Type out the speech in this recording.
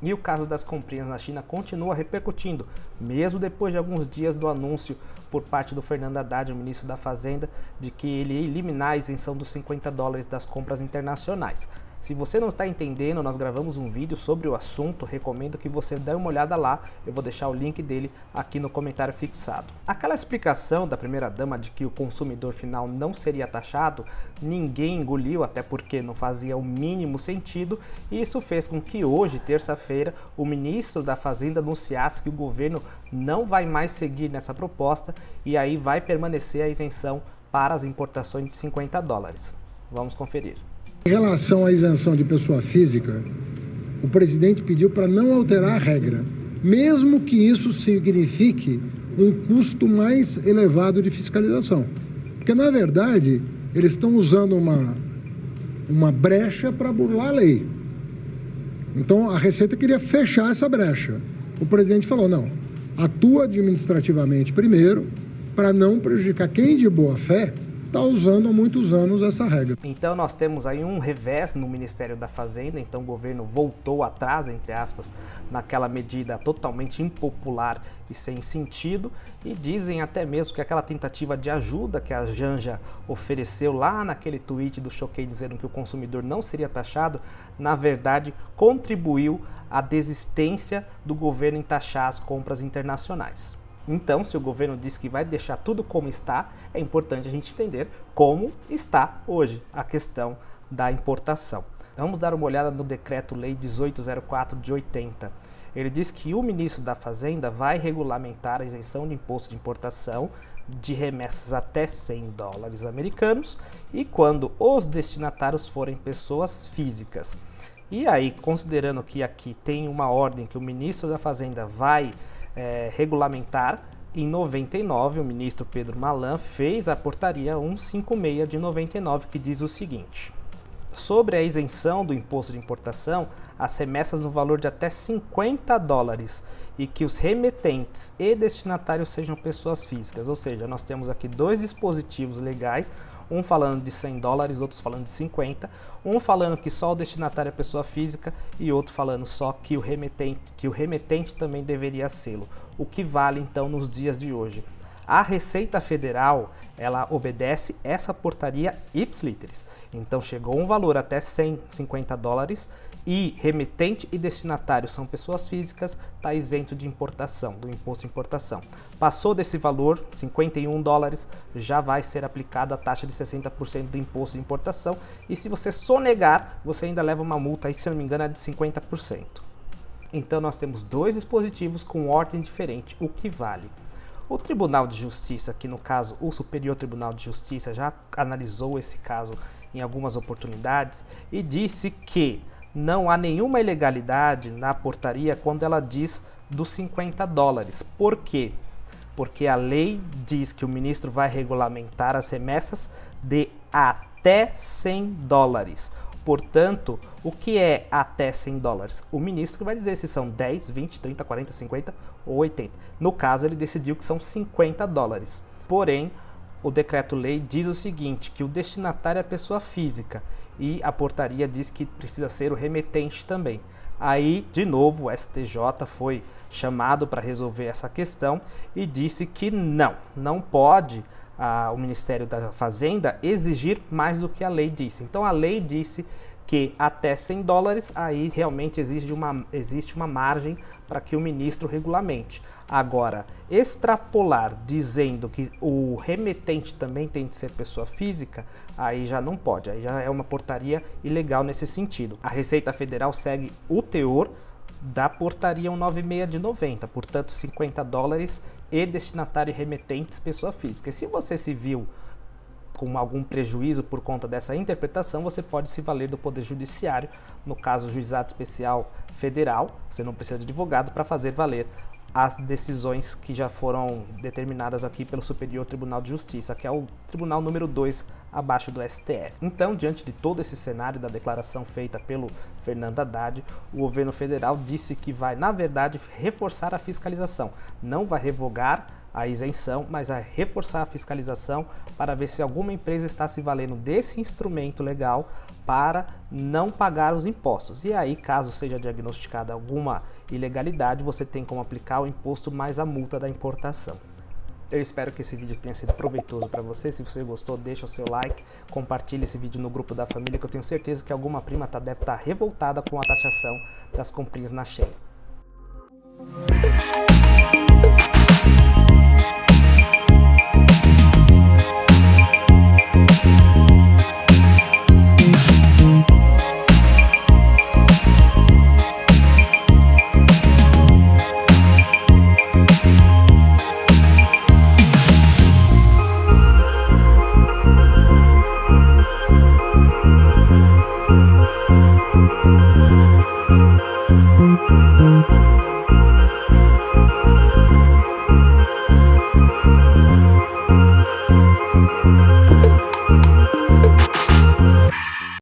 E o caso das comprinhas na China continua repercutindo, mesmo depois de alguns dias do anúncio por parte do Fernando Haddad, o ministro da Fazenda, de que ele ia eliminar a isenção dos $50 das compras internacionais. Se você não está entendendo, nós gravamos um vídeo sobre o assunto, recomendo que você dê uma olhada lá, eu vou deixar o link dele aqui no comentário fixado. Aquela explicação da primeira-dama de que o consumidor final não seria taxado, ninguém engoliu, até porque não fazia o mínimo sentido, e isso fez com que hoje, terça-feira, o ministro da Fazenda anunciasse que o governo não vai mais seguir nessa proposta e aí vai permanecer a isenção para as importações de $50. Vamos conferir. Em relação à isenção de pessoa física, o presidente pediu para não alterar a regra, mesmo que isso signifique um custo mais elevado de fiscalização. Porque, na verdade, eles estão usando uma brecha para burlar a lei. Então, a Receita queria fechar essa brecha. O presidente falou, não, atua administrativamente primeiro, para não prejudicar quem de boa fé está usando há muitos anos essa regra. Então nós temos aí um revés no Ministério da Fazenda, então o governo voltou atrás, entre aspas, naquela medida totalmente impopular e sem sentido, e dizem até mesmo que aquela tentativa de ajuda que a Janja ofereceu lá naquele tweet do Choquei dizendo que o consumidor não seria taxado, na verdade contribuiu à desistência do governo em taxar as compras internacionais. Então, se o governo diz que vai deixar tudo como está, é importante a gente entender como está hoje a questão da importação. Vamos dar uma olhada no Decreto-Lei 1804 de 80. Ele diz que o ministro da Fazenda vai regulamentar a isenção de imposto de importação de remessas até $100 americanos e quando os destinatários forem pessoas físicas. E aí, considerando que aqui tem uma ordem que o ministro da Fazenda vai regulamentar, em 99 o ministro Pedro Malan fez a portaria 156 de 99 que diz o seguinte: sobre a isenção do imposto de importação, as remessas no valor de até $50 e que os remetentes e destinatários sejam pessoas físicas. Ou seja, nós temos aqui dois dispositivos legais, um falando de $100, outros falando de 50, um falando que só o destinatário é pessoa física e outro falando só que o remetente também deveria sê-lo. O que vale então nos dias de hoje? A Receita Federal, ela obedece essa portaria ipsiliteris. Então chegou um valor até $150 e remetente e destinatário são pessoas físicas, está isento de importação, do imposto de importação. Passou desse valor, $51, já vai ser aplicada a taxa de 60% do imposto de importação e se você sonegar, você ainda leva uma multa aí que, se não me engano, é de 50%. Então nós temos dois dispositivos com ordem diferente, o que vale? O Tribunal de Justiça, que no caso o Superior Tribunal de Justiça já analisou esse caso em algumas oportunidades e disse que não há nenhuma ilegalidade na portaria quando ela diz dos $50. Por quê? Porque a lei diz que o ministro vai regulamentar as remessas de até $100. Portanto, o que é até $100? O ministro vai dizer se são 10, 20, 30, 40, 50 ou 80. No caso, ele decidiu que são $50. Porém, o decreto-lei diz o seguinte, que o destinatário é pessoa física e a portaria diz que precisa ser o remetente também. Aí, de novo, o STJ foi chamado para resolver essa questão e disse que não pode o Ministério da Fazenda exigir mais do que a lei disse. Então, a lei disse que até $100, aí realmente existe uma margem para que o ministro regulamente. Agora, extrapolar dizendo que o remetente também tem de ser pessoa física, aí já não pode, aí já é uma portaria ilegal nesse sentido. A Receita Federal segue o teor da portaria 196 de 90, portanto $50 e destinatário e remetentes pessoa física. E se você se viu com algum prejuízo por conta dessa interpretação, você pode se valer do Poder Judiciário, no caso o Juizado Especial Federal, você não precisa de advogado para fazer valer as decisões que já foram determinadas aqui pelo Superior Tribunal de Justiça, que é o Tribunal número 2 abaixo do STF. Então, diante de todo esse cenário da declaração feita pelo Fernando Haddad, o governo federal disse que vai, na verdade, reforçar a fiscalização, não vai revogar a isenção, mas a reforçar a fiscalização para ver se alguma empresa está se valendo desse instrumento legal para não pagar os impostos. E aí, caso seja diagnosticada alguma ilegalidade, você tem como aplicar o imposto mais a multa da importação. Eu espero que esse vídeo tenha sido proveitoso para você. Se você gostou, deixa o seu like, compartilhe esse vídeo no grupo da família, que eu tenho certeza que alguma prima deve estar revoltada com a taxação das comprinhas na Shein. Thank you.